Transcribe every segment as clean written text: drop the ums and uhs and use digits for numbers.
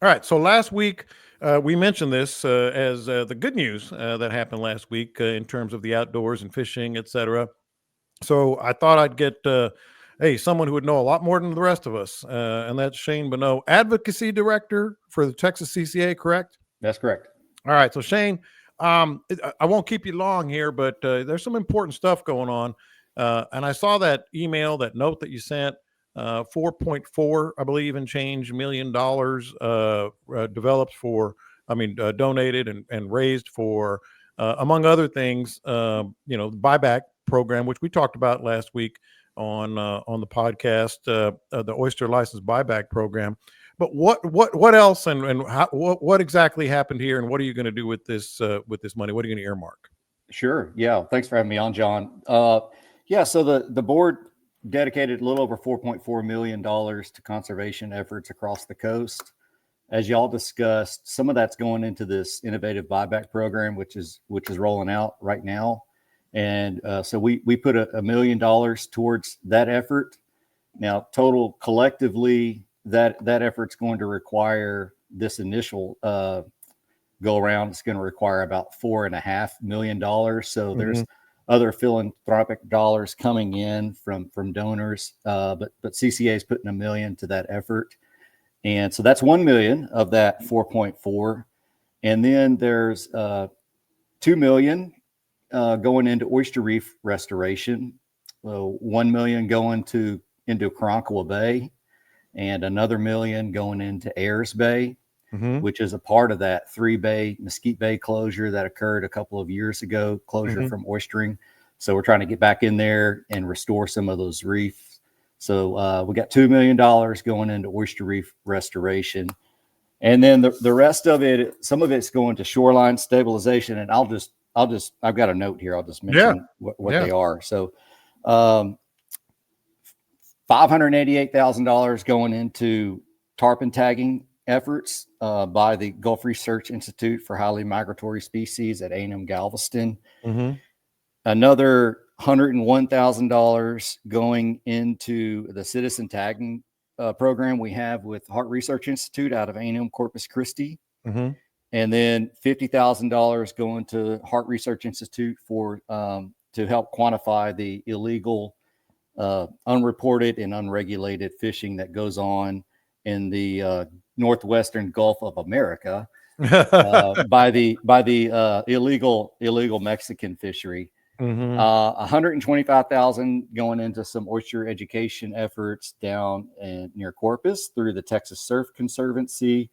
All right. So last week, we mentioned this as the good news that happened last week in terms of the outdoors and fishing, etc. So I thought I'd get, hey, someone who would know a lot more than the rest of us, and that's Shane Bonnot, Advocacy Director for the Texas CCA, correct? That's correct. All right. So Shane, I won't keep you long here, but there's some important stuff going on. And I saw that email, that note that you sent, 4.4, I believe, and change $1 million developed for, donated and raised for, among other things, the buyback program, which we talked about last week on the podcast, the oyster license buyback program. But what else and what exactly happened here, and what are you going to do with this money? What are you going to earmark? Sure. Yeah. Thanks for having me on, John. Yeah. So the board dedicated a little over $4.4 million to conservation efforts across the coast. As y'all discussed, some of that's going into this innovative buyback program, which is rolling out right now. And so we put $1 million towards that effort. Now, total collectively, that effort's going to require this initial go around. It's going to require about $4.5 million. So there's other philanthropic dollars coming in from donors, but CCA is putting $1 million to that effort. And so that's 1 million of that 4.4. And then there's 2 million going into oyster reef restoration, 1 million going into Karankawa Bay, and another 1 million going into Ayers Bay, which is a part of that 3-bay Mesquite Bay closure that occurred a couple of years ago, closure from oystering. So we're trying to get back in there and restore some of those reefs. So we got $2 million going into oyster reef restoration. And then the rest of it, some of it's going to shoreline stabilization. And I've got a note here. I'll just mention what they are. So $588,000 going into tarpon tagging efforts by the Gulf Research Institute for Highly Migratory Species at A&M Galveston. Another $101,000 going into the citizen tagging program we have with Heart Research Institute out of A&M Corpus Christi. And then $50,000 going to Heart Research Institute for to help quantify the illegal, unreported and unregulated fishing that goes on in the northwestern Gulf of America by the illegal Mexican fishery. $125,000 going into some oyster education efforts down near Corpus through the Texas Surf Conservancy.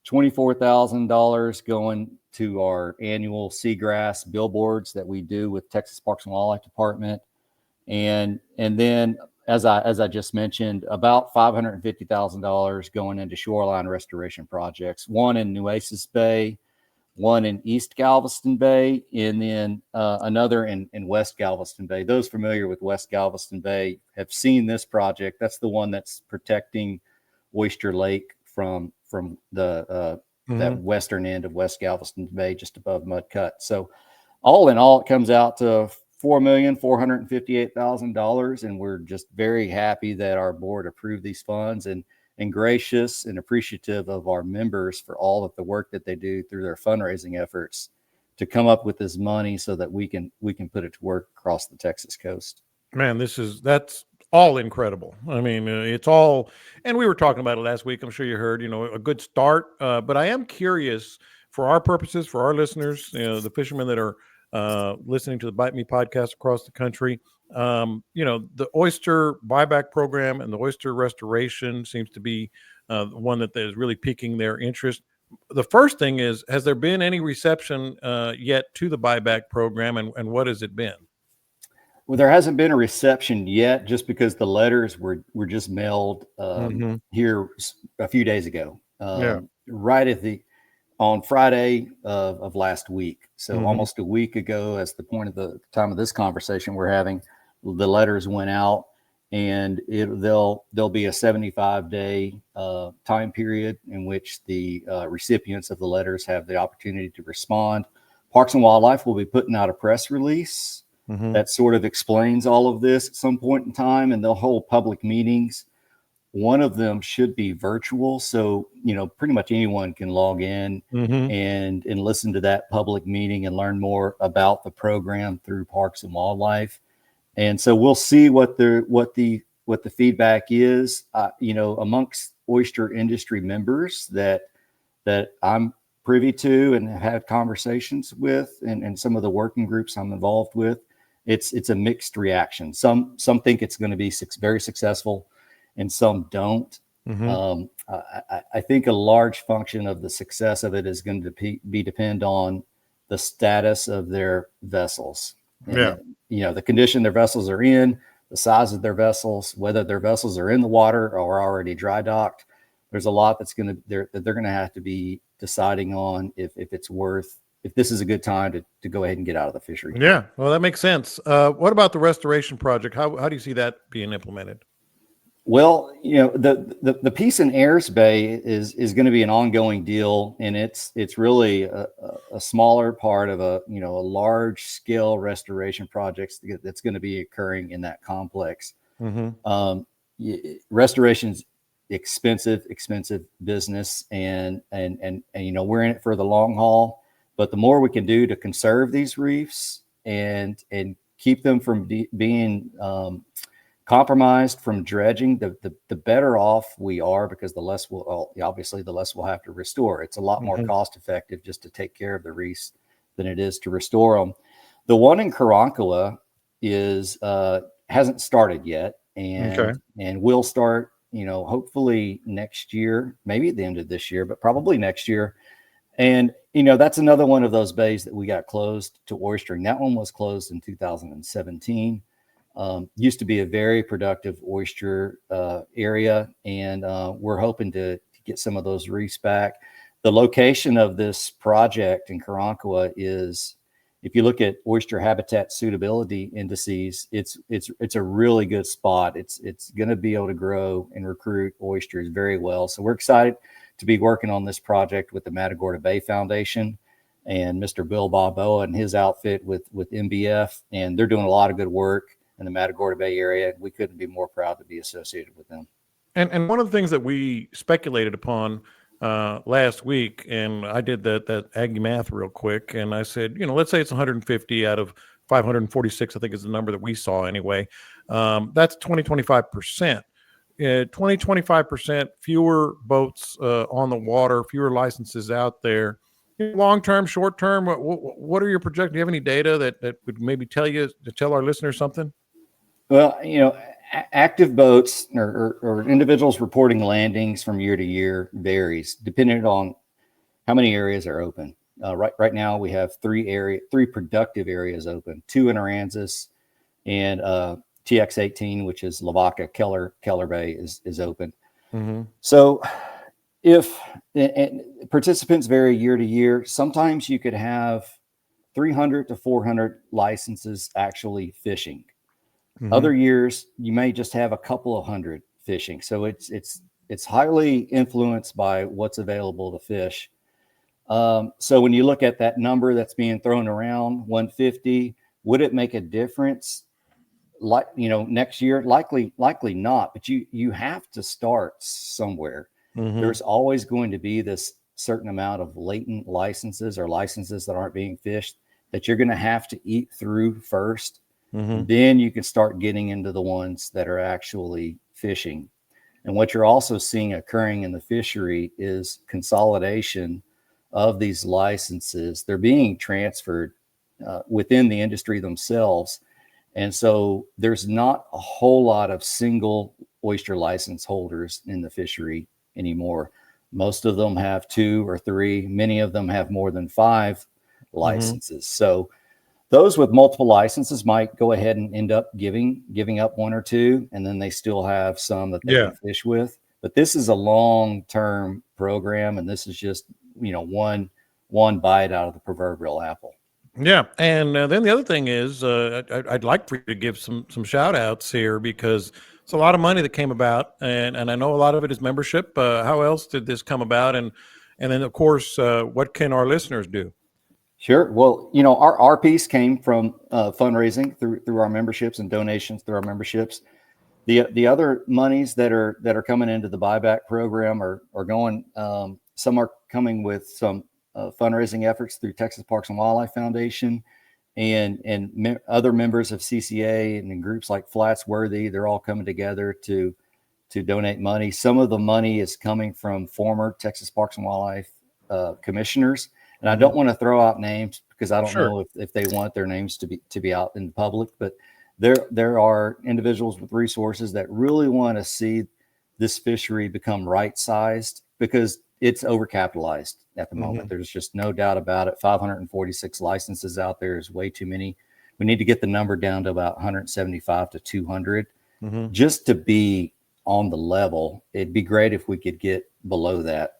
$24,000 going to our annual seagrass billboards that we do with Texas Parks and Wildlife Department, and then as I just mentioned, about $550,000 going into shoreline restoration projects. One in Nueces Bay, one in East Galveston Bay, and then another in West Galveston Bay. Those familiar with West Galveston Bay have seen this project. That's the one that's protecting Oyster Lake from the that western end of West Galveston Bay, just above Mud Cut. So all in all, it comes out to $4,458,000, and we're just very happy that our board approved these funds and gracious and appreciative of our members for all of the work that they do through their fundraising efforts to come up with this money so that we can put it to work across the Texas coast. Man, that's all incredible. I mean, it's all, and we were talking about it last week. I'm sure you heard, a good start. But I am curious, for our purposes, for our listeners, the fishermen that are listening to the Bite Me podcast across the country, the oyster buyback program and the oyster restoration seems to be the one that is really piquing their interest. The first thing is, has there been any reception yet to the buyback program, and what has it been? Well, there hasn't been a reception yet, just because the letters were just mailed here a few days ago, right on Friday of last week. So almost a week ago, as the point of the time of this conversation we're having, the letters went out, and there'll be a 75-day time period in which the recipients of the letters have the opportunity to respond. Parks and Wildlife will be putting out a press release that sort of explains all of this at some point in time, and they'll hold public meetings one of them should be virtual. So, pretty much anyone can log in and listen to that public meeting and learn more about the program through Parks and Wildlife. And so we'll see what the feedback is, amongst oyster industry members that I'm privy to and have had conversations with, and some of the working groups I'm involved with. It's a mixed reaction. Some think it's going to be very successful, and some don't. I think a large function of the success of it is going to depend on the status of their vessels. Yeah. The condition their vessels are in, the size of their vessels, whether their vessels are in the water or already dry docked. There's a lot that they're going to have to be deciding on if this is a good time to go ahead and get out of the fishery. Yeah, well, that makes sense. What about the restoration project? How do you see that being implemented? Well, the piece in Ayers Bay is going to be an ongoing deal, and it's really a smaller part of a large scale restoration project that's going to be occurring in that complex. Restoration's expensive business, and we're in it for the long haul. But the more we can do to conserve these reefs and keep them from being compromised from dredging, the better off we are, because the less we'll have to restore. It's a lot more cost effective just to take care of the reefs than it is to restore them. The one in Karankawa hasn't started yet, and will start, hopefully next year, maybe at the end of this year, but probably next year. And, that's another one of those bays that we got closed to oystering. That one was closed in 2017. Used to be a very productive oyster area, and we're hoping to get some of those reefs back. The location of this project in Karankawa is, if you look at oyster habitat suitability indices, it's a really good spot. It's going to be able to grow and recruit oysters very well. So we're excited to be working on this project with the Matagorda Bay Foundation and Mr. Bill Balboa and his outfit with MBF, and they're doing a lot of good work in the Matagorda Bay area. We couldn't be more proud to be associated with them. And one of the things that we speculated upon last week, and I did that Aggie math real quick, and I said, let's say it's 150 out of 546, I think is the number that we saw anyway. That's 25%. 25% fewer boats on the water, fewer licenses out there. Long term, short term, what are your projections? Do you have any data that would maybe tell our listeners something? Well, active boats or individuals reporting landings from year to year varies depending on how many areas are open. Right now we have three productive areas open: 2 in Aransas, and TX18, which is Lavaca Keller Bay, is open. So if participants vary year to year, sometimes you could have 300 to 400 licenses actually fishing. Other years you may just have a couple of hundred fishing. So it's highly influenced by what's available to fish. So when you look at that number that's being thrown around, 150, would it make a difference? Next year, likely not, but you have to start somewhere. There's always going to be this certain amount of latent licenses or licenses that aren't being fished that you're going to have to eat through first. Then you can start getting into the ones that are actually fishing. And what you're also seeing occurring in the fishery is consolidation of these licenses. They're being transferred within the industry themselves. And so there's not a whole lot of single oyster license holders in the fishery anymore. Most of them have 2 or 3. Many of them have more than 5 licenses. So those with multiple licenses might go ahead and end up giving up 1 or 2, and then they still have some that they can fish with. But this is a long-term program, and this is just one bite out of the proverbial apple. Yeah, and then the other thing is, I'd like for you to give some shout outs here, because it's a lot of money that came about, and I know a lot of it is membership. How else did this come about? And then, of course, what can our listeners do? Sure. Well, our piece came from fundraising through our memberships and donations through our memberships. The other monies that are coming into the buyback program are going. Some are coming with some fundraising efforts through Texas Parks and Wildlife Foundation, and other members of CCA and in groups like Flats Worthy. They're all coming together to donate money. Some of the money is coming from former Texas Parks and Wildlife commissioners, and I don't want to throw out names because I don't know if they want their names to be out in public, but there are individuals with resources that really want to see this fishery become right-sized because it's overcapitalized at the moment. There's just no doubt about it. 546 licenses out there is way too many. We need to get the number down to about 175 to 200 just to be on the level. It'd be great if we could get below that.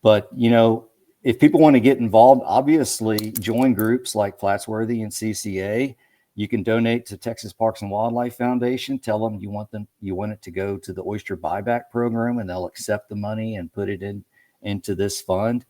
But, you know, if people want to get involved, obviously join groups like Flatsworthy and CCA. You can donate to Texas Parks and Wildlife Foundation. Tell them you want it to go to the oyster buyback program, and they'll accept the money and put it into this fund.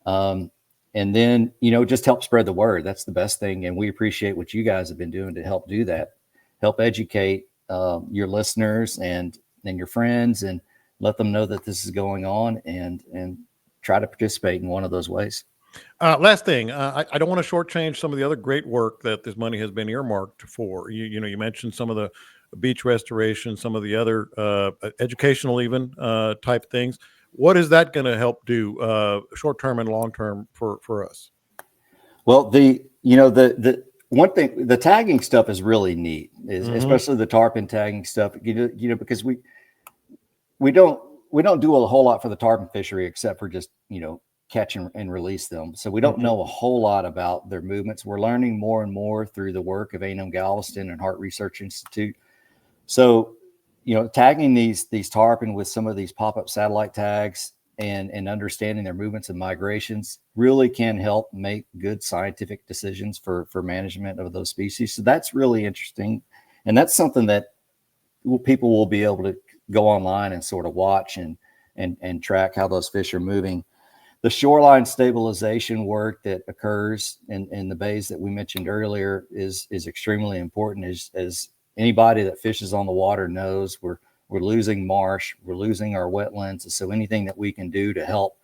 And then, you know, just help spread the word. That's the best thing. And we appreciate what you guys have been doing to help do that. Help educate your listeners and your friends, and let them know that this is going on, and try to participate in one of those ways. Last thing, I don't want to shortchange some of the other great work that this money has been earmarked for. You know, you mentioned some of the beach restoration, some of the other educational even type things. What is that going to help do short term and long term for us? Well, the one thing, the tagging stuff is really neat, especially the tarpon tagging stuff. You know, because we don't do a whole lot for the tarpon fishery except for just, you know, catch and release them. So we don't know a whole lot about their movements. We're learning more and more through the work of A&M Galveston and Hart Research Institute. So, you know, tagging these tarpon with some of these pop-up satellite tags and understanding their movements and migrations really can help make good scientific decisions for management of those species. So that's really interesting. And that's something that people will be able to go online and sort of watch and track how those fish are moving. The shoreline stabilization work that occurs in the bays that we mentioned earlier is extremely important. As anybody that fishes on the water knows, we're losing marsh, we're losing our wetlands. So anything that we can do to help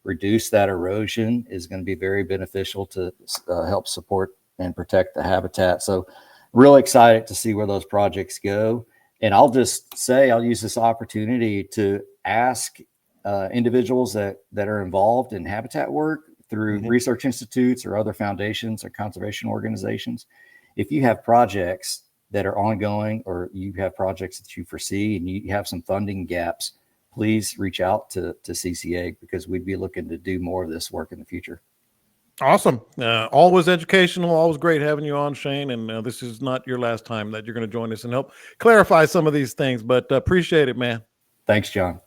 reduce that erosion is going to be very beneficial to help support and protect the habitat. So really excited to see where those projects go. And I'll just say, I'll use this opportunity to ask individuals that are involved in habitat work through research institutes or other foundations or conservation organizations. If you have projects that are ongoing, or you have projects that you foresee and you have some funding gaps, please reach out to CCA, because we'd be looking to do more of this work in the future. Awesome. Always educational, always great having you on, Shane. And this is not your last time that you're going to join us and help clarify some of these things, but appreciate it, man. Thanks, John.